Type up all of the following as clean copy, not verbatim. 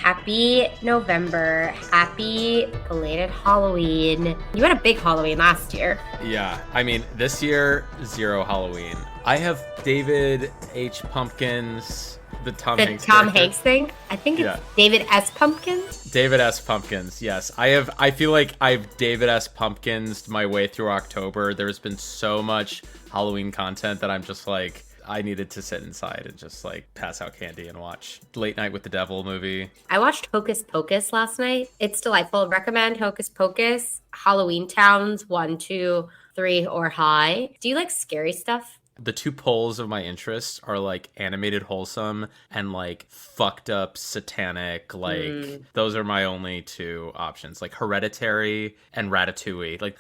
Happy November. Happy belated Halloween. You had a big Halloween last year. Yeah, I mean, this year, zero Halloween. I have David H. Pumpkins, the Tom Hanks Tom character. Hanks thing? I think it's David S. Pumpkins. David S. Pumpkins, yes. I feel like I've David S. Pumpkins my way through October. There's been so much Halloween content that I'm just like, I needed to sit inside and just like pass out candy and watch Late Night with the Devil movie. I watched Hocus Pocus last night. It's delightful. Recommend Hocus Pocus, Halloween Towns 1, 2, 3, or High. Do you like scary stuff? The two poles of my interest are like animated wholesome and like fucked up satanic. Like those are my only two options. Like Hereditary and Ratatouille. Like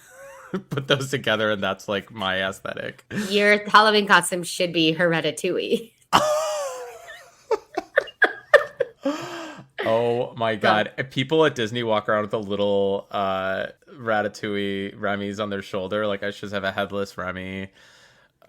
put those together and that's like my aesthetic. Your Halloween costume should be Hereditary. Oh my god. People at Disney walk around with a little Ratatouille Remy's on their shoulder. Like I should have a headless Remy.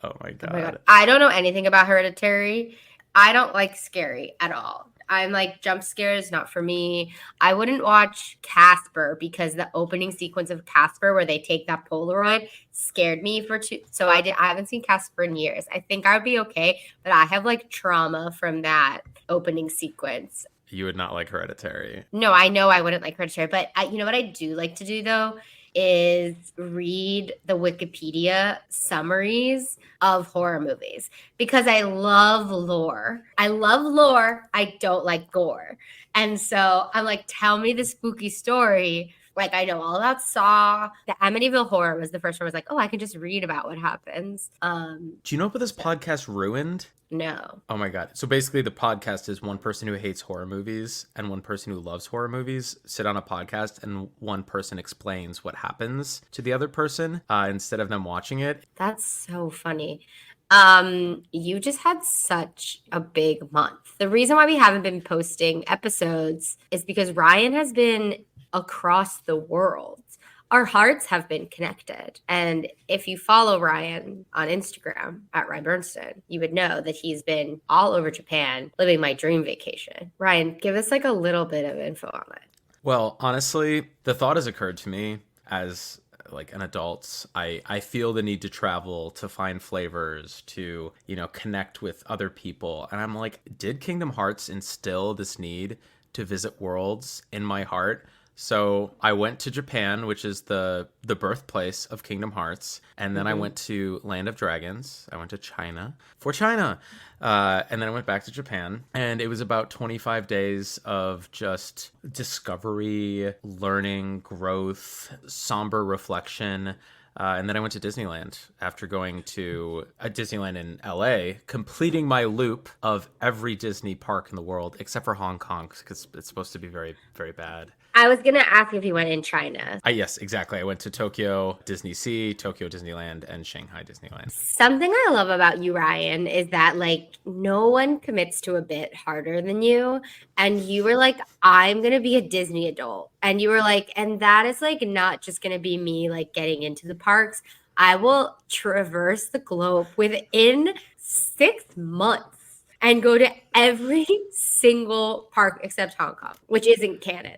Oh my god. I don't know anything about Hereditary. I don't like scary at all. I'm like, jump scares, not for me. I wouldn't watch Casper because the opening sequence of Casper where they take that Polaroid scared me so I haven't seen Casper in years. I think I would be okay, but I have like trauma from that opening sequence. You would not like Hereditary. No, I know I wouldn't like Hereditary, but you know what I do like to do though? Is read the Wikipedia summaries of horror movies because I love lore. I don't like gore. And so I'm like, tell me the spooky story. Like I know all about Saw. The Amityville Horror was the first one. I was like, oh, I can just read about what happens. Do you know what this podcast ruined? No. Oh my god. So basically the podcast is one person who hates horror movies and one person who loves horror movies sit on a podcast and one person explains what happens to the other person instead of them watching it. That's so funny. You just had such a big month. The reason why we haven't been posting episodes is because Ryan has been across the world. Our hearts have been connected. And if you follow Ryan on Instagram at Ryan Bernstein, you would know that he's been all over Japan living my dream vacation. Ryan, give us like a little bit of info on it. Well, honestly, the thought has occurred to me as like an adult. I feel the need to travel, to find flavors, to, connect with other people. And I'm like, did Kingdom Hearts instill this need to visit worlds in my heart? So I went to Japan, which is the birthplace of Kingdom Hearts. And then I went to Land of Dragons. I went to China for China. And then I went back to Japan. And it was about 25 days of just discovery, learning, growth, somber reflection. And then I went to Disneyland after going to a Disneyland in LA, completing my loop of every Disney park in the world, except for Hong Kong, because it's supposed to be very, very bad. I was going to ask if you went in China. Yes, exactly. I went to Tokyo Disney Sea, Tokyo Disneyland, and Shanghai Disneyland. Something I love about you, Ryan, is that like no one commits to a bit harder than you. And you were like, I'm going to be a Disney adult. And you were like, and that is like not just going to be me like getting into the parks. I will traverse the globe within 6 months and go to every single park except Hong Kong, which isn't canon.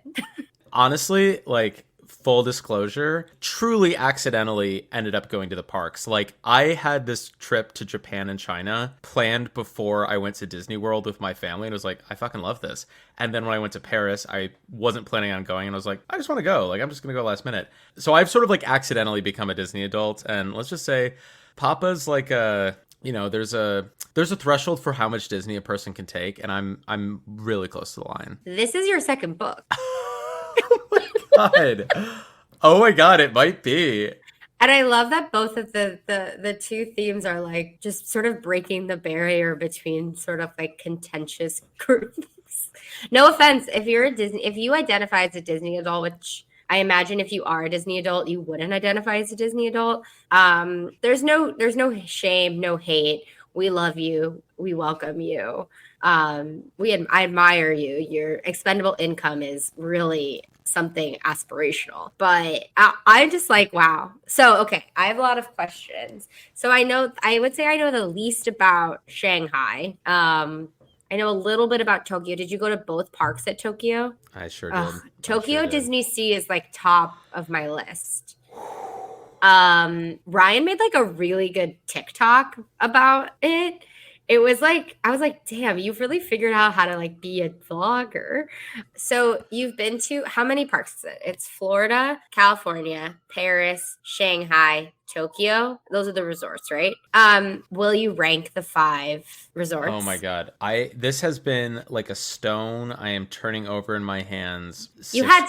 Honestly, like, full disclosure, truly accidentally ended up going to the parks. Like, I had this trip to Japan and China planned before I went to Disney World with my family, and was like, I fucking love this. And then when I went to Paris, I wasn't planning on going, and I was like, I just want to go. Like, I'm just going to go last minute. So I've sort of, like, accidentally become a Disney adult, and let's just say Papa's like a... there's a threshold for how much Disney a person can take, and I'm really close to the line. This is your second book. God. Oh my god, it might be. And I love that both of the two themes are like just sort of breaking the barrier between sort of like contentious groups. No offense, if you identify as a Disney adult, which I imagine if you are a Disney adult, you wouldn't identify as a Disney adult. There's no shame, no hate. We love you. We welcome you. I admire you. Your expendable income is really something aspirational, but I'm just like, wow. So, okay, I have a lot of questions. So I would say I know the least about Shanghai. I know a little bit about Tokyo. Did you go to both parks at Tokyo? I sure Ugh, did. I sure Tokyo did. Disney Sea is like top of my list. Ryan made like a really good TikTok about it. It was like I was like, damn, you've really figured out how to like be a vlogger. So you've been to how many parks is it? It's Florida, California, Paris, Shanghai, Tokyo. Those are the resorts, right? Will you rank the five Oh my resorts? God. This has been like a stone I am turning over in my hands You 6 weeks. had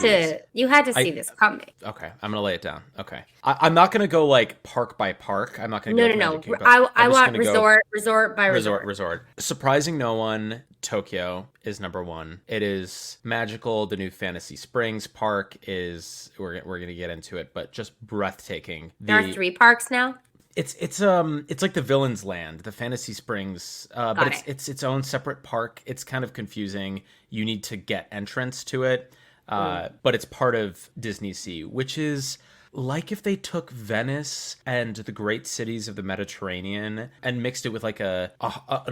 to see I this coming. Okay, I'm gonna lay it down. Okay, I'm not gonna go like park by park. I'm not gonna do No, like no, the Magic no. Kingdom. I I'm just want gonna go resort by resort, resort. resort. Surprising no one, Tokyo is number one. It is magical. The new Fantasy Springs Park is we're gonna get into it, but just breathtaking. There are three parks now. It's like the Villain's Land, the Fantasy Springs, but Got it's it. it's its own separate park. It's kind of confusing. You need to get entrance to it, Mm. but it's part of Disney Sea, which is like if they took Venice and the great cities of the Mediterranean and mixed it with like an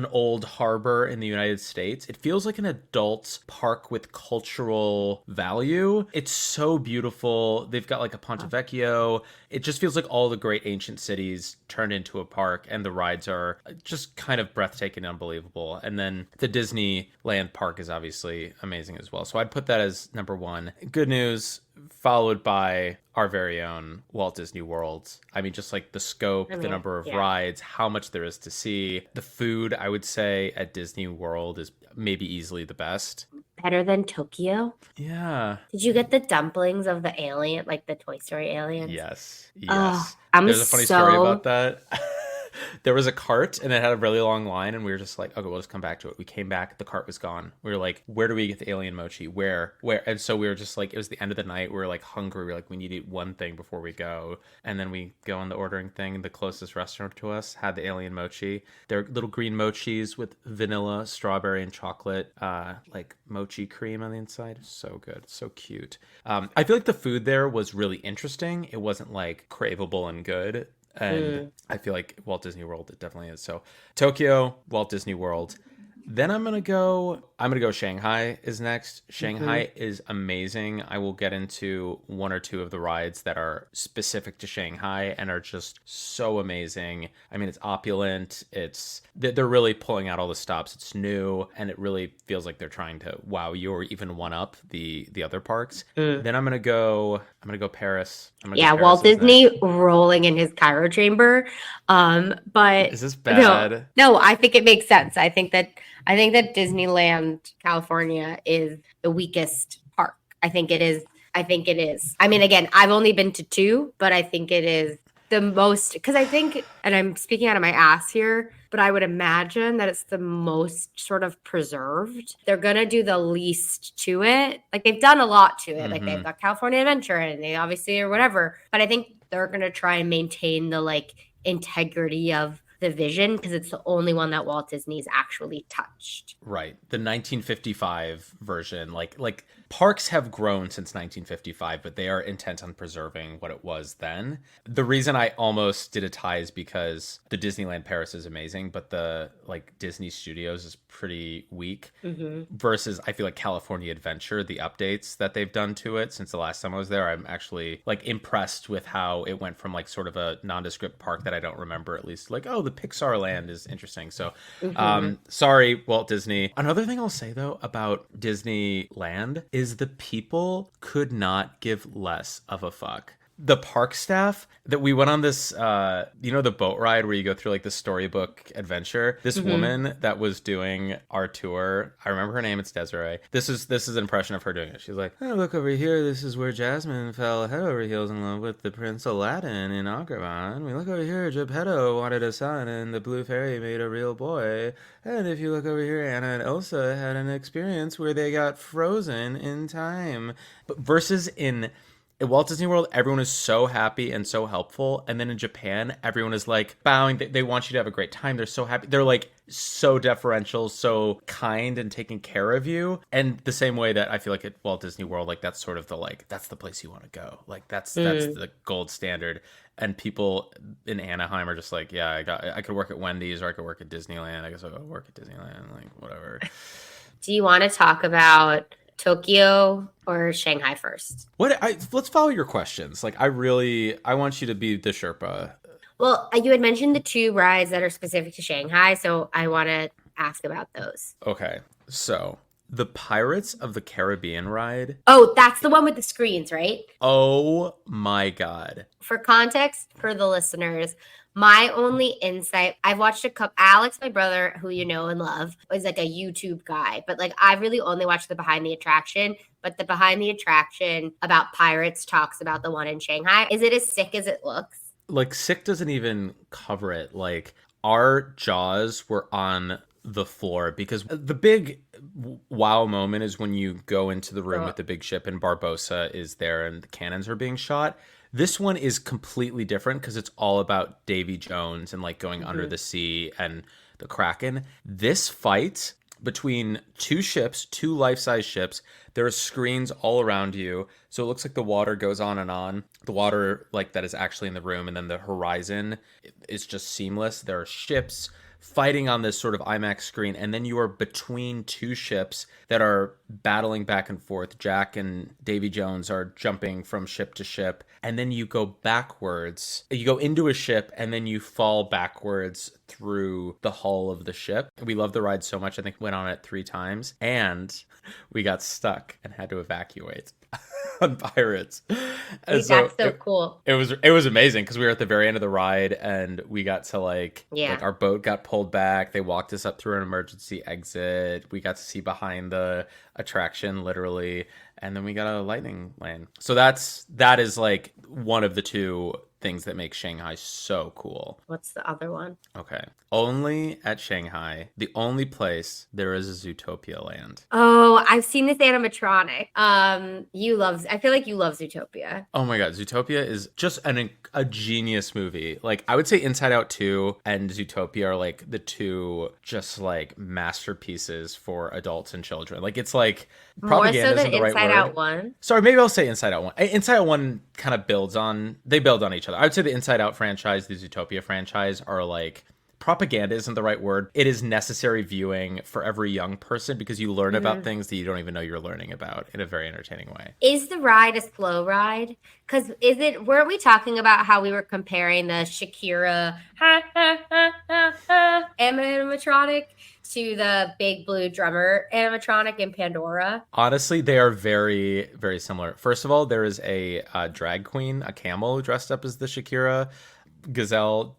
old harbor in the United States. It feels like an adult park with cultural value. It's so beautiful. They've got like a Ponte Vecchio. It just feels like all the great ancient cities turned into a park, and the rides are just kind of breathtaking and unbelievable. And then the Disneyland park is obviously amazing as well. So I'd put that as number one. Good news, followed by our very own Walt Disney World. I mean, just like the scope, I the mean, number of yeah. rides, how much there is to see. The food, I would say, at Disney World is maybe easily the best. Better than Tokyo? Yeah. Did you get the dumplings of the alien, like the Toy Story aliens? Yes. Oh, Yes. I'm There's a funny story about so that. There was a cart and it had a really long line, and we were just like, okay, we'll just come back to it. We came back, the cart was gone. We were like, where do we get the alien mochi? Where? And so we were just like, it was the end of the night. We were like hungry. We were like, we need to eat one thing before we go. And then we go on the ordering thing. The closest restaurant to us had the alien mochi. They're little green mochis with vanilla, strawberry, and chocolate, like mochi cream on the inside. So good. So cute. I feel like the food there was really interesting. It wasn't like craveable and good. And mm, I feel like Walt Disney World, it definitely is. So Tokyo, Walt Disney World. Then I'm gonna go Shanghai is next. mhm. Shanghai is amazing. I will get into one or two of the rides that are specific to Shanghai and are just so amazing. I mean, it's opulent. They're really pulling out all the stops. It's new, and it really feels like they're trying to wow you or even one up the other parks. Mm. Then I'm gonna go Paris. I'm gonna go Yeah, Paris Walt is next. Disney rolling in his Cairo chamber. But Is this no, bad? no, I think it makes sense. I think that Disneyland California is the weakest park. I think it is. I think it is. I mean, again, I've only been to two, but I think it is the most because I think, and I'm speaking out of my ass here, but I would imagine that it's the most sort of preserved. They're gonna do the least to it. Like they've done a lot to it. Like they've Mm-hmm. got California Adventure and they obviously or whatever. But I think they're gonna try and maintain the like integrity of the vision because it's the only one that Walt Disney's actually touched. Right. The 1955 version, like parks have grown since 1955, but they are intent on preserving what it was then. The reason I almost did a tie is because the Disneyland Paris is amazing, but the like Disney Studios is pretty weak Mm-hmm. versus I feel like California Adventure, the updates that they've done to it since the last time I was there, I'm actually like impressed with how it went from like sort of a nondescript park that I don't remember at least like, oh, the Pixar land is interesting. So Mm-hmm. sorry, Walt Disney. Another thing I'll say though about Disneyland is the people could not give less of a fuck. The park staff that we went on this the boat ride where you go through like the storybook adventure. This Mm-hmm. woman that was doing our tour, I remember her name, it's Desiree. This is an impression of her doing it. She's like, oh, look over here, this is where Jasmine fell head over heels in love with the Prince Aladdin in Agrabah. We look over here, Geppetto wanted a son and the blue fairy made a real boy. And if you look over here, Anna and Elsa had an experience where they got frozen in time. But versus in At Walt Disney World, everyone is so happy and so helpful. And then in Japan, everyone is like bowing. They want you to have a great time. They're so happy. They're like so deferential, so kind and taking care of you. And the same way that I feel like at Walt Disney World, like that's sort of the like, that's the place you want to go. Like that's the gold standard. And people in Anaheim are just like, yeah, I could work at Wendy's or I could work at Disneyland. I guess I'll go work at Disneyland, like whatever. Do you want to talk about Tokyo or Shanghai first? Let's follow your questions. Like I want you to be the Sherpa. Well, you had mentioned the two rides that are specific to Shanghai, so I want to ask about those. Okay. So, the Pirates of the Caribbean ride. Oh, that's the one with the screens, right? Oh my God. For context, for the listeners, my only insight, I've watched a couple, Alex, my brother, who you know and love, is like a YouTube guy, but like I really only watched the behind the attraction, but the behind the attraction about Pirates talks about the one in Shanghai. Is it as sick as it looks? Like, sick doesn't even cover it. Like, our jaws were on the floor because the big wow moment is when you go into the room with the big ship and Barbossa is there and the cannons are being shot. This one is completely different because it's all about Davy Jones and like going under the sea and the Kraken. This fight between two ships, two life-size ships, there are screens all around you. So it looks like the water goes on and on. The water like that is actually in the room, and then the horizon is just seamless. There are ships fighting on this sort of IMAX screen, and then you are between two ships that are battling back and forth. Jack and Davy Jones are jumping from ship to ship, and then you go backwards. You go into a ship, and then you fall backwards through the hull of the ship. We love the ride so much. I think we went on it 3 times, and we got stuck and had to evacuate on Pirates. And that's so cool. It was amazing because we were at the very end of the ride and we got to like our boat got pulled back. They walked us up through an emergency exit. We got to see behind the attraction literally, and then we got a lightning lane. So that is like one of the two things that make Shanghai so cool. What's the other one? Okay. Only at Shanghai, the only place there is a Zootopia land. Oh, I've seen this animatronic. I feel like you love Zootopia. Oh my God. Zootopia is just a genius movie. Like I would say Inside Out 2 and Zootopia are like the two just like masterpieces for adults and children. Like it's like propaganda more so isn't than the right Inside word. Out 1. Sorry, maybe I'll say Inside Out 1. Inside Out 1 kind of build on each other. I would say the Inside Out franchise, the Zootopia franchise are like propaganda isn't the right word. It is necessary viewing for every young person because you learn about things that you don't even know you're learning about in a very entertaining way. Is the ride a slow ride? Because weren't we talking about how we were comparing the Shakira animatronic to the big blue drummer animatronic in Pandora? Honestly, they are very, very similar. First of all, there is a drag queen, a camel dressed up as the Shakira Giselle,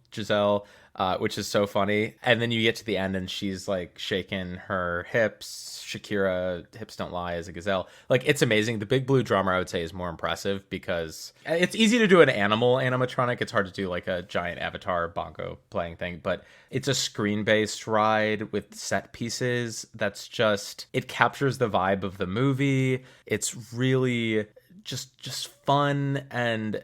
which is so funny. And then you get to the end and she's like shaking her hips. Shakira, hips don't lie, as a gazelle. Like, it's amazing. The big blue drummer, I would say, is more impressive because it's easy to do an animal animatronic. It's hard to do like a giant avatar bongo playing thing, but it's a screen-based ride with set pieces that's just, it captures the vibe of the movie. It's really just fun, and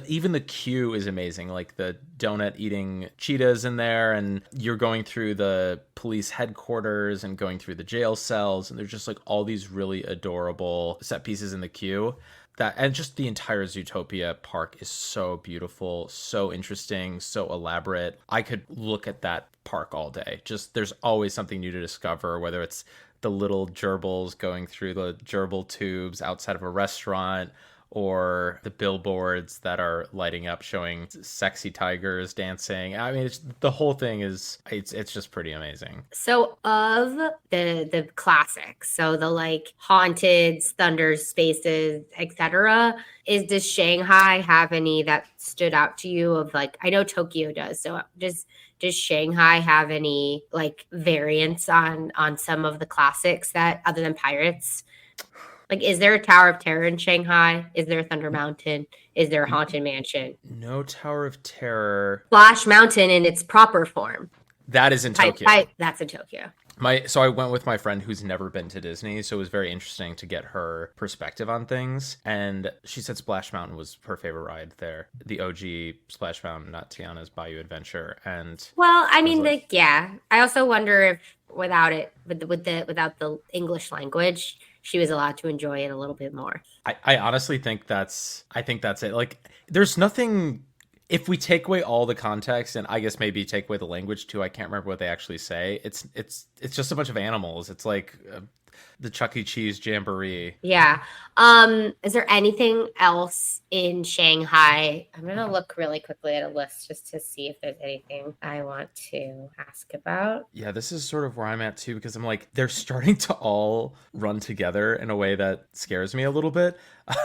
even the queue is amazing. Like the donut eating cheetahs in there, and you're going through the police headquarters and going through the jail cells, and there's just like all these really adorable set pieces in the queue. And just the entire Zootopia park is so beautiful, so interesting, so elaborate. I could look at that park all day. Just there's always something new to discover, whether it's the little gerbils going through the gerbil tubes outside of a restaurant, or the billboards that are lighting up showing sexy tigers dancing. I mean, the whole thing is, it's just pretty amazing. So of the classics, so the like Haunteds, Thunders, Spaces, etc., does Shanghai have any that stood out to you of like, I know Tokyo does, so does Shanghai have any like variants on some of the classics that other than Pirates? Like, is there a Tower of Terror in Shanghai? Is there a Thunder Mountain? Is there a Haunted Mansion? No Tower of Terror. Splash Mountain in its proper form. That is in Tokyo. That's in Tokyo. So I went with my friend who's never been to Disney, so it was very interesting to get her perspective on things. And she said Splash Mountain was her favorite ride there, the OG Splash Mountain, not Tiana's Bayou Adventure. And Well, I I was mean, like, like, yeah. I also wonder if without it, without the English language, she was allowed to enjoy it a little bit more. I honestly think that's it. Like, there's nothing. If we take away all the context, and I guess maybe take away the language too, I can't remember what they actually say. It's just a bunch of animals. It's like the Chuck E. Cheese jamboree. Yeah. Is there anything else in Shanghai? I'm gonna look really quickly at a list just to see if there's anything I want to ask about. Yeah, this is sort of where I'm at too, because I'm like, they're starting to all run together in a way that scares me a little bit.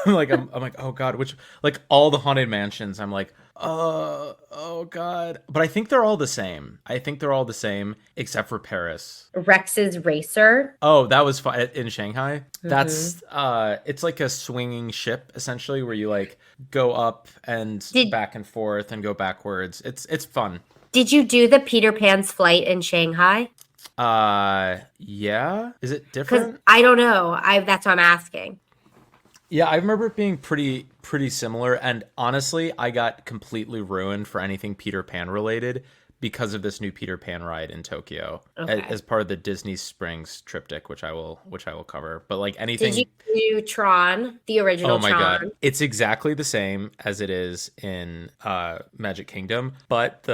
I'm like, oh God, which, like, all the haunted mansions, I'm like, oh God. But I think they're all the same. I think they're all the same, except for Paris. Rex's Racer. Oh, that was fun in Shanghai. Mhm. It's like a swinging ship essentially, where you like go up and Did back and forth and go backwards. It's fun. did you do the Peter Pan's flight in Shanghai? Yeah. Is it Because different? I don't know. I That's what I'm asking. Yeah, I remember it being pretty similar, and honestly, I got completely ruined for anything Peter Pan related because of this new Peter Pan ride in Tokyo Okay. as part of the Disney Springs triptych, which I will cover. But like Did you anything, do Tron, the oh original my God, Tron? it's exactly the same as it is in Magic Kingdom, but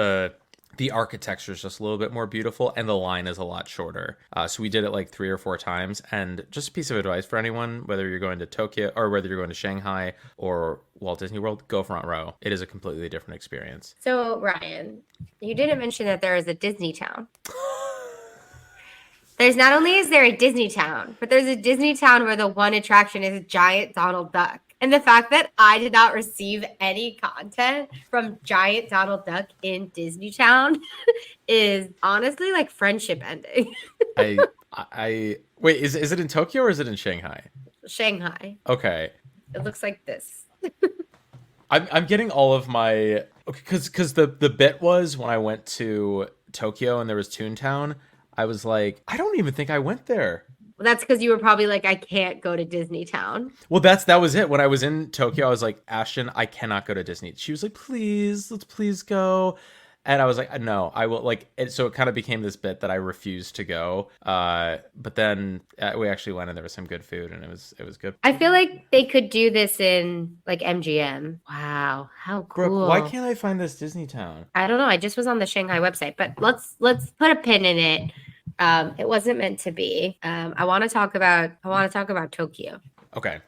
the architecture is just a little bit more beautiful and the line is a lot shorter. So we did it like 3 or 4 times. And just a piece of advice for anyone, whether you're going to Tokyo or whether you're going to Shanghai or Walt Disney World, go front row. It is a completely different experience. So, Ryan, you didn't mention that there is a Disney town. There's not only is there a Disney town, but there's a Disney town where the one attraction is a giant Donald Duck. And the fact that I did not receive any content from Giant Donald Duck in Disney Town is honestly like friendship ending. I wait, is it in Tokyo or is it in Shanghai? Shanghai. Okay. It looks like this. I'm getting all of my, because the bit was when I went to Tokyo and there was Toontown, I was like, I don't even think I went there. Well, that's because you were probably like, I can't go to Disney Town. Well, that was it. When I was in Tokyo, I was like, Ashton, I cannot go to Disney. She was like, please, let's please go. And I was like, no, I will. Like, so it kind of became this bit that I refused to go. But then we actually went and there was some good food and it was good. I feel like they could do this in like MGM. Wow, how Brooke, cool. why can't I find this Disney Town? I don't know. I just was on the Shanghai website, but let's put a pin in it. It wasn't meant to be. I want to talk about Tokyo. Okay.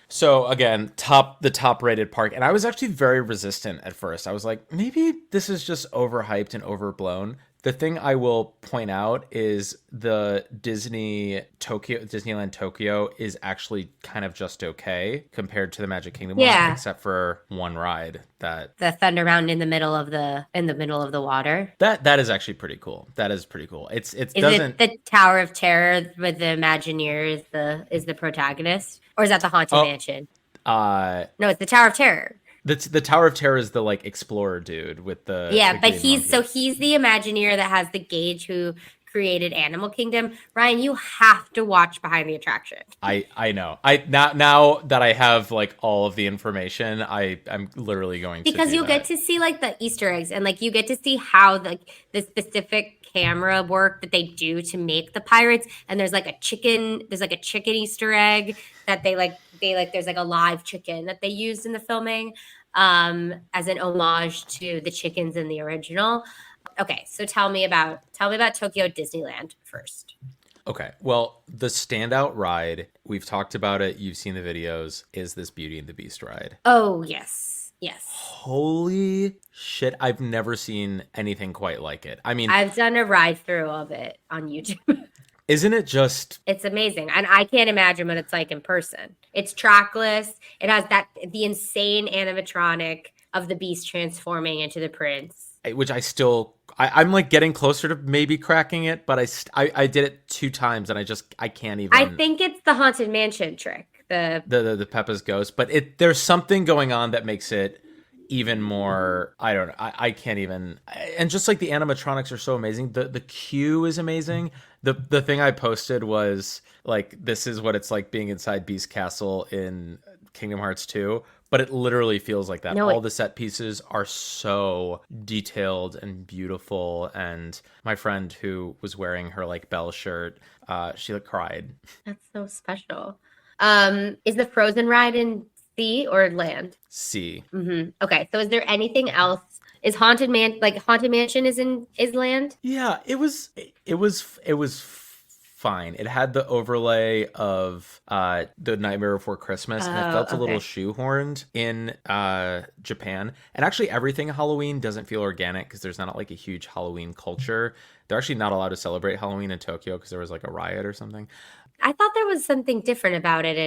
So again, the top rated park, and I was actually very resistant at first. I was like, maybe this is just overhyped and overblown. The thing I will point out is the Disneyland Tokyo is actually kind of just okay compared to the Magic Kingdom one, Yeah, except for one ride the Thunder Mountain in the middle of the water. that is actually pretty cool. That is pretty cool. It Is doesn't. it the Tower of Terror with the Imagineer is the protagonist, or is that the Haunted Oh, Mansion? uh, No, it's the Tower of Terror. the Tower of Terror is the like explorer dude with Yeah, the but green he's monkey. the Imagineer that has the Gage who created Animal Kingdom. Ryan, you have to watch Behind the Attraction I know. I now that I have like all of the information, I'm literally going to because do you'll get that. to see like the Easter eggs and like you get to see how the specific camera work that they do to make the pirates. And there's like a chicken Easter egg that there's like a live chicken that they used in the filming as an homage to the chickens in the original. Okay, so tell me about Tokyo Disneyland first. Okay. Well, the standout ride, we've talked about it, you've seen the videos, is this Beauty and the Beast ride. Oh, yes. Yes. Holy shit, I've never seen anything quite like it. I mean, I've done a ride through of it on YouTube. isn't it just It's amazing. And I can't imagine what it's like in person. It's trackless. It has the insane animatronic of the beast transforming into the prince. which I'm like getting closer to maybe cracking it, but I did it 2 times and I can't I even think it's the Haunted Mansion trick. the Peppa's ghost, but there's something going on that makes it even more. I don't know. I can't even. And just like the animatronics are so amazing. The queue is amazing. The thing I posted was like, this is what it's like being inside Beast Castle in Kingdom Hearts 2. But it literally feels like that. No, All the set pieces are so detailed and beautiful. And my friend who was wearing her like Belle shirt, she like cried. that's so special. Is the Frozen ride in sea or land? See. Okay, so is there anything else? Is Haunted Mansion is land? Yeah, it was fine. It had the overlay of the Nightmare Before Christmas, and it felt a little Okay. shoehorned in Japan. And actually, everything Halloween doesn't feel organic because there's not like a huge Halloween culture. They're actually not allowed to celebrate Halloween in Tokyo because there was like a riot or something. I thought there was something different about it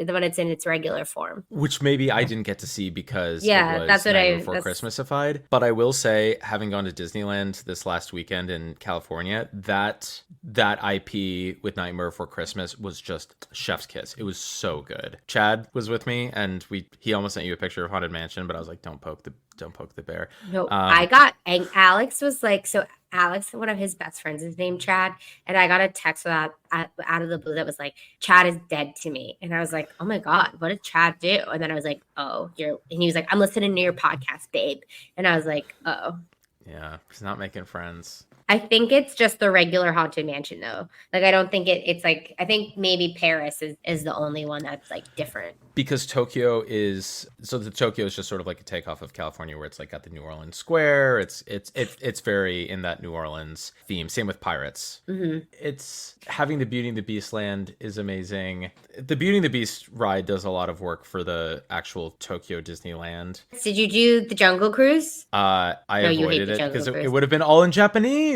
when it's in its regular form. Which maybe I didn't get to see because it Yeah, was Nightmare Before Christmasified. But I will say, having gone to Disneyland this last weekend in California, that IP with Nightmare Before Christmas was just chef's kiss. It was so good. Chad was with me, and he almost sent you a picture of Haunted Mansion, but I was like, don't poke the bear. No, and Alex was like, so Alex, one of his best friends is named Chad, and I got a text out of the blue that was like, Chad is dead to me. And I was like, oh my God, what did Chad do? And then I was like, and he was like, I'm listening to your podcast, babe. And I was like, oh. Yeah, he's not making friends. I think it's just the regular Haunted Mansion though. Like I don't think it's like I think maybe Paris is the only one that's like different. Because Tokyo is just sort of like a takeoff of California, where it's like got the New Orleans Square. It's very in that New Orleans theme. Same with Pirates. It's having the Beauty and the Beast land is amazing. The Beauty and the Beast ride does a lot of work for the actual Tokyo Disneyland. Did you do the Jungle Cruise? I avoided it because Cruise. it would have been all in Japanese.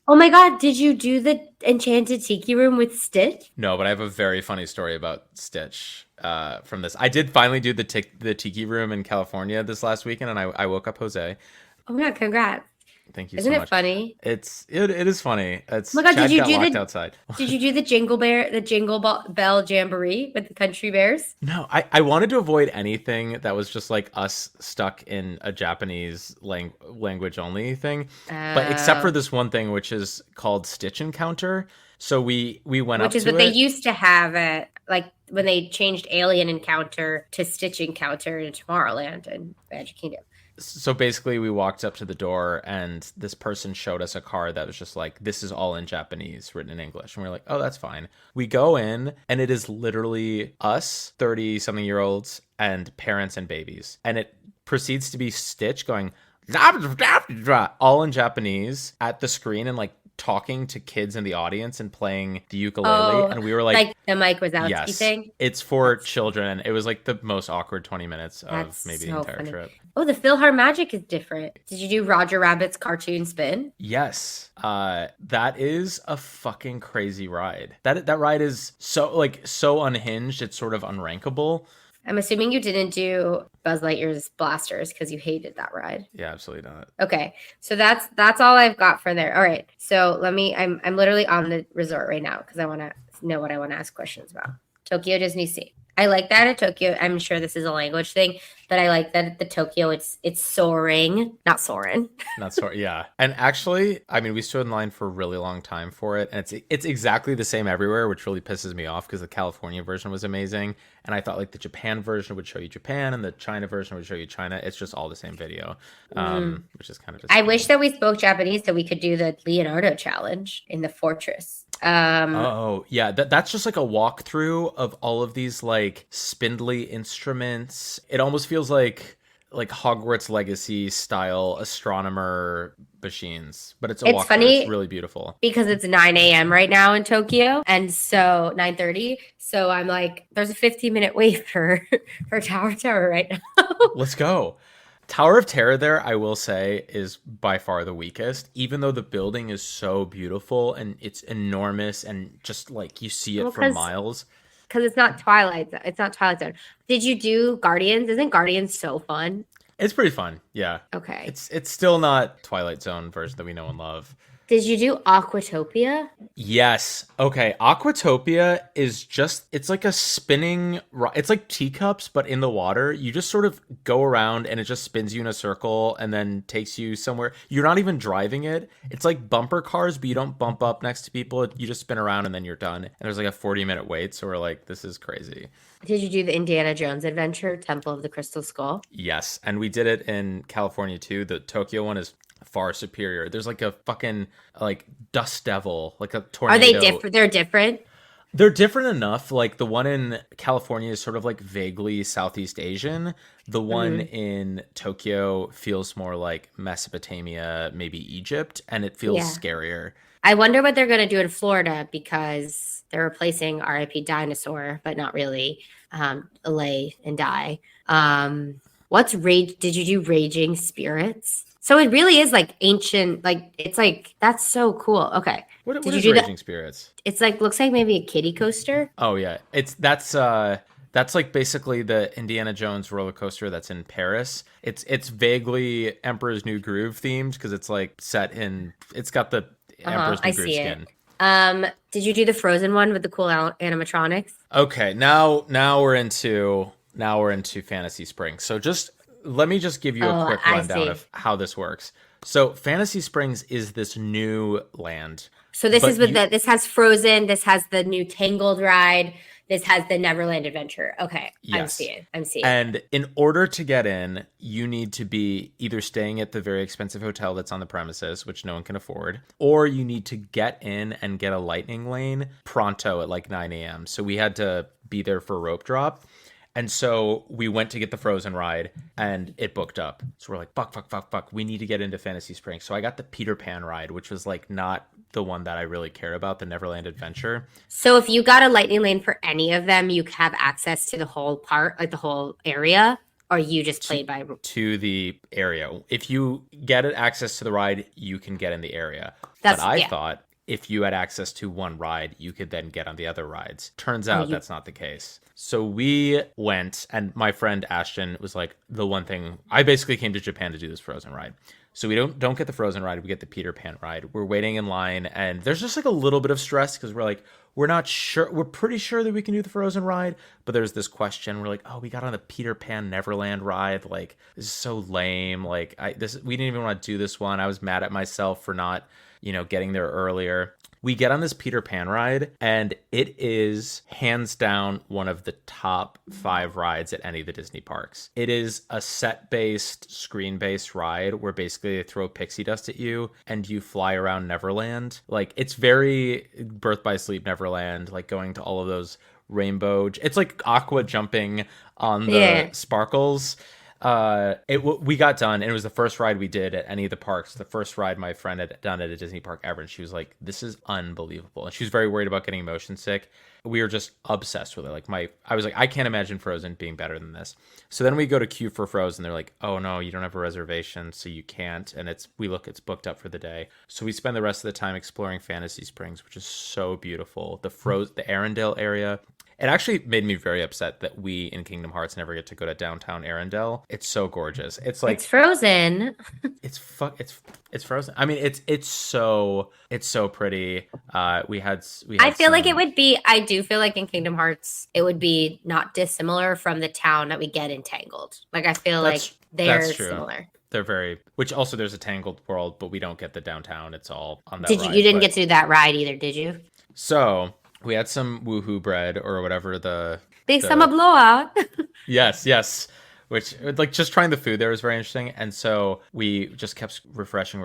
Oh my God, did you do the Enchanted Tiki Room with Stitch? No, but I have a very funny story about Stitch from this. I did finally do the Tiki Room in California this last weekend, and I woke up Jose. Oh my God, congrats. Thank you Isn't so it much. funny? It is funny. It's Oh my God, Chad did you got do locked the outside. Did you do the Jingle Bell Jamboree with the Country Bears? No, I wanted to avoid anything that was just like us stuck in a Japanese language only thing. But except for this one thing, which is called Stitch Encounter. So we went up to it. Which is what they used to have at like when they changed Alien Encounter to Stitch Encounter in Tomorrowland and Magic Kingdom. So basically, we walked up to the door, and this person showed us a card that was just like, this is all in Japanese, written in English. And we are like, oh, that's fine. We go in, and it is literally us, 30-something-year-olds, and parents and babies. And it proceeds to be Stitch going, all in Japanese at the screen and like talking to kids in the audience and playing the ukulele. And we were like the Mike Wazowski yes, thing. It's for children. It was like the most awkward 20 minutes of maybe the entire funny. trip. Oh, the PhilharMagic is different. Did you do Roger Rabbit's cartoon spin? Yes. That is a fucking crazy ride. That ride is so unhinged, it's sort of unrankable. I'm assuming you didn't do Buzz Lightyear's Blasters because you hated that ride. Yeah, absolutely not. Okay, so that's all I've got for there. All right, so I'm literally on the resort right now because I want to know what I want to ask questions about. Tokyo Disney Sea. I like that at Tokyo. I'm sure this is a language thing, but I like that at the Tokyo it's soaring, not soaring. Not soaring, yeah. And actually, I mean, we stood in line for a really long time for it, and it's exactly the same everywhere, which really pisses me off because the California version was amazing, and I thought like the Japan version would show you Japan and the China version would show you China. It's just all the same video, which is kind of. I wish that we spoke Japanese so we could do the Leonardo challenge in the fortress. Oh yeah, that's just like a walkthrough of all of these like spindly instruments. It almost feels like Hogwarts Legacy style astronomer machines, but it's a walkthrough. Funny. It's really beautiful because it's 9 a.m. right now in Tokyo, and so 9:30. So I'm like, there's a 15-minute wait for Tower Terror right now. Let's go. Tower of Terror there, I will say, is by far the weakest, even though the building is so beautiful and it's enormous and just like you see it for miles. Because it's not Twilight Zone. Did you do Guardians? Isn't Guardians so fun? It's pretty fun, yeah. Okay. It's still not Twilight Zone version that we know and love. Did you do Aquatopia? Yes. Okay. Aquatopia is just, it's like a spinning, it's like teacups, but in the water. You just sort of go around and it just spins you in a circle and then takes you somewhere. You're not even driving it. It's like bumper cars, but you don't bump up next to people. You just spin around and then you're done. And there's like a 40-minute wait. So we're like, this is crazy. Did you do the Indiana Jones adventure, Temple of the Crystal Skull? Yes. And we did it in California too. The Tokyo one is far superior. There's like a fucking like dust devil, like a Are they tornado. different? They're different. They're different enough. Like the one in California is sort of like vaguely Southeast Asian. The one Hmm. in Tokyo feels more like Mesopotamia, maybe Egypt, and it feels Yeah. scarier. I wonder what they're going to do in Florida because they're replacing RIP Dinosaur, but not really. Lay and die. What's rage? Did you do Raging Spirits? So it really is like ancient. Like it's like that's so cool. Okay. What Did you is do that? Raging Spirits? It's like looks like maybe a kiddie coaster. Oh yeah, that's like basically the Indiana Jones roller coaster that's in Paris. It's vaguely Emperor's New Groove themed because it's like set in. It's got the Emperor's I New Groove see it. skin. Did you do the Frozen one with the cool animatronics? Okay, now we're into Fantasy Springs. So just let me just give you a Oh, quick I rundown see. of how this works. So Fantasy Springs is this new land, So this is but with this has Frozen, this has the new Tangled ride, this has the Neverland Adventure. Okay, I'm yes. seeing. I'm seeing. And in order to get in, you need to be either staying at the very expensive hotel that's on the premises, which no one can afford, or you need to get in and get a lightning lane pronto at like 9 a.m. So we had to be there for rope drop. And so we went to get the Frozen ride and it booked up. So we're like, fuck, fuck, fuck, fuck. We need to get into Fantasy Springs. So I got the Peter Pan ride, which was like not the one that I really care about, the Neverland Adventure. So if you got a lightning lane for any of them, you have access to the whole part, like the whole area, or you just played by. To the area. If you get access to the ride, you can get in the area. That's But I yeah. thought if you had access to one ride, you could then get on the other rides. Turns Oh, out you that's not the case. So we went, and my friend Ashton was like, the one thing I basically came to Japan to do this Frozen ride. So we don't get the Frozen ride, we get the Peter Pan ride. We're waiting in line, and there's just like a little bit of stress because we're like, we're not sure, we're pretty sure that we can do the Frozen ride, but there's this question. We're like, oh, we got on the Peter Pan Neverland ride. Like, this is so lame. Like, we didn't even want to do this one. I was mad at myself for not, getting there earlier. We get on this Peter Pan ride, and it is hands down one of the top 5 rides at any of the Disney parks. It is a set-based, screen-based ride where basically they throw pixie dust at you and you fly around Neverland. Like, it's very Birth by Sleep Neverland, like going to all of those rainbow. It's like aqua jumping on the Yeah. sparkles. We got done, and it was the first ride we did at any of the parks. The first ride my friend had done at a Disney park ever, and she was like, "This is unbelievable." And she was very worried about getting motion sick. We were just obsessed with it. I was like, I can't imagine Frozen being better than this. So then we go to queue for Frozen. They're like, "Oh no, you don't have a reservation, so you can't." And it's booked up for the day. So we spend the rest of the time exploring Fantasy Springs, which is so beautiful. The Arendelle area. It actually made me very upset that we in Kingdom Hearts never get to go to downtown Arendelle. It's so gorgeous. It's like It's Frozen. it's Frozen. I mean, it's so pretty. We I had feel like it some. would be. I do feel like in Kingdom Hearts, it would be not dissimilar from the town that we get in Tangled. Like I feel like they're That's true. similar. They're very, which also there's a Tangled world, but we don't get the downtown. It's all on that Did you? ride. You didn't But- get to do that ride either, did you? So we had some woohoo bread or whatever Big the summer blowout. yes. Which, like, just trying the food there was very interesting. And so we just kept refreshing.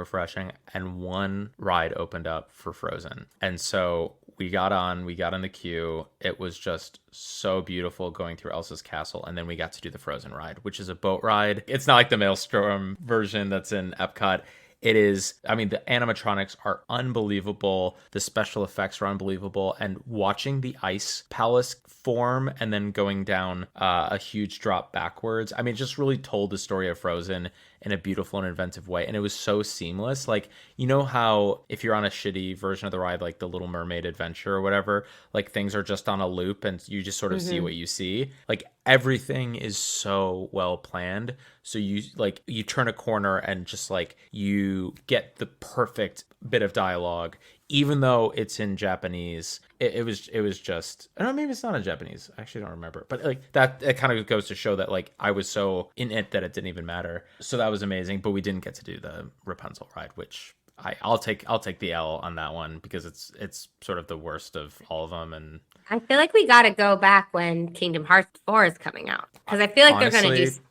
And one ride opened up for Frozen. And so we got in the queue. It was just so beautiful going through Elsa's castle. And then we got to do the Frozen ride, which is a boat ride. It's not like the Maelstrom version that's in Epcot. It is, I mean, the animatronics are unbelievable. The special effects are unbelievable. And watching the ice palace form and then going down a huge drop backwards, I mean, it just really told the story of Frozen in a beautiful and inventive way. And it was so seamless. Like, you know how if you're on a shitty version of the ride, like the Little Mermaid Adventure or whatever, like things are just on a loop and you just sort of see what you see. Like everything is so well planned. So you turn a corner and just like you get the perfect bit of dialogue, even though it's in Japanese. It was just, I don't know, maybe it's not in Japanese. I actually don't remember. But like that, it kind of goes to show that like I was so in it that it didn't even matter. So that was amazing. But we didn't get to do the Rapunzel ride, which I'll take the L on that one because it's sort of the worst of all of them. And I feel like we got to go back when Kingdom Hearts 4 is coming out because I feel like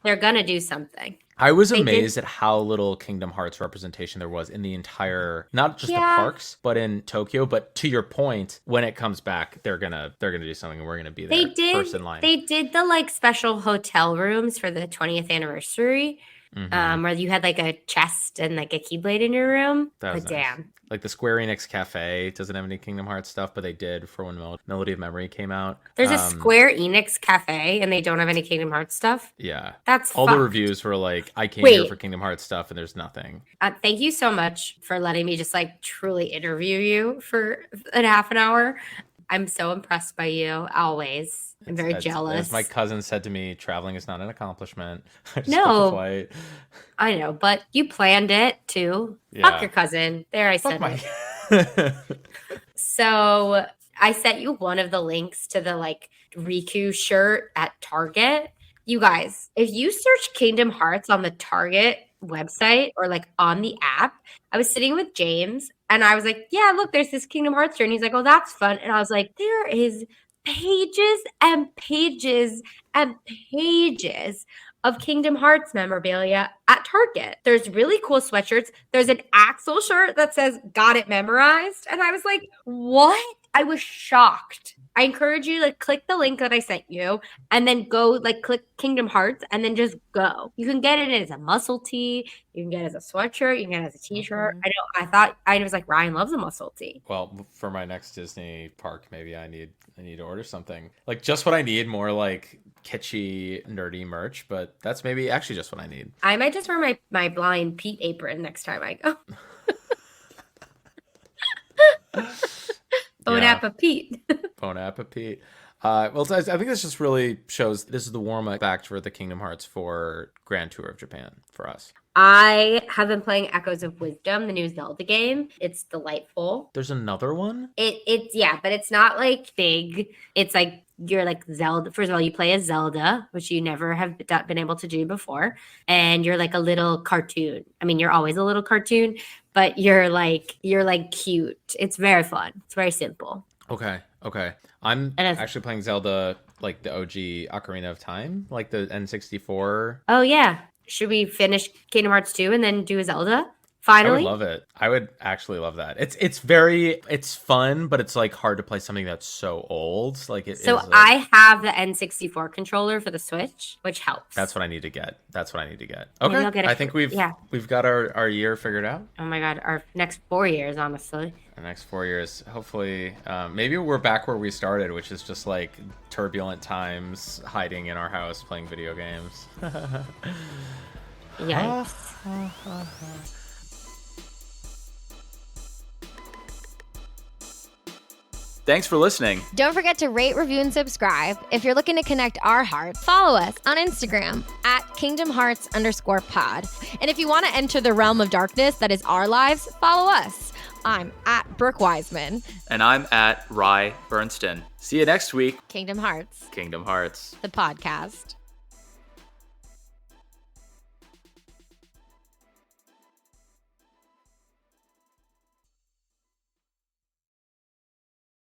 they're gonna do something. I was amazed at how little Kingdom Hearts representation there was in the entire, not just the parks, but in Tokyo. But to your point, when it comes back, they're gonna do something, and we're gonna be there first in line. They did the like special hotel rooms for the 20th anniversary. Where you had like a chest and like a keyblade in your room. That was nice. Damn. Like the Square Enix Cafe doesn't have any Kingdom Hearts stuff, but they did for when Melody of Memory came out. There's a Square Enix Cafe and they don't have any Kingdom Hearts stuff. Yeah. That's all fucked. The reviews were like, I came here for Kingdom Hearts stuff and there's nothing. Thank you so much for letting me just like truly interview you for a half an hour. I'm so impressed by you always. I'm very jealous. As my cousin said to me, traveling is not an accomplishment. I just no, flight. I know, but you planned it too. Yeah. Fuck your cousin. There, I said it. So I sent you one of the links to the like Riku shirt at Target. You guys, if you search Kingdom Hearts on the Target website or like on the app, I was sitting with James and I was like, yeah, look, there's this Kingdom Hearts shirt. And he's like, oh, that's fun. And I was like, there is pages and pages and pages of Kingdom Hearts memorabilia at Target. There's really cool sweatshirts. There's an Axel shirt that says got it memorized. And I was like, what? I was shocked. I encourage you to click the link that I sent you and then go like click Kingdom Hearts and then just go. You can get it as a muscle tee. You can get it as a sweatshirt. You can get it as a t-shirt. I was like, Ryan loves a muscle tee. Well, for my next Disney park, maybe I need to order something like just what I need, more like kitschy, nerdy merch, but that's maybe actually just what I need. I might just wear my Blind Pete apron next time I go. Bon appetit. Bon appetit. Well, I think this just really shows this is the warm-up act for the Kingdom Hearts 4 Grand Tour of Japan for us. I have been playing Echoes of Wisdom, the new Zelda game. It's delightful. There's another one? It's but it's not like big. It's like you're like Zelda. First of all, you play as Zelda, which you never have been able to do before. And you're like a little cartoon. I mean, you're always a little cartoon, but you're like cute. It's very fun. It's very simple. Okay. I'm actually playing Zelda, like the OG Ocarina of Time, like the N64. Oh, yeah. Should we finish Kingdom Hearts 2 and then do a Zelda? Finally? I would love it. I would actually love that. It's fun, but it's like hard to play something that's so old. Like it. So I have the N64 controller for the Switch, which helps. That's what I need to get. Okay. I think we've got our year figured out. Oh my God, our next 4 years, honestly. The next 4 years, hopefully, maybe we're back where we started, which is just like turbulent times, hiding in our house, playing video games. Yikes. Thanks for listening. Don't forget to rate, review, and subscribe. If you're looking to connect our hearts, follow us on Instagram at KingdomHearts_pod. And if you want to enter the realm of darkness that is our lives, follow us. I'm at Brooke Wiseman. And I'm at Rye Bernstein. See you next week. Kingdom Hearts, the podcast.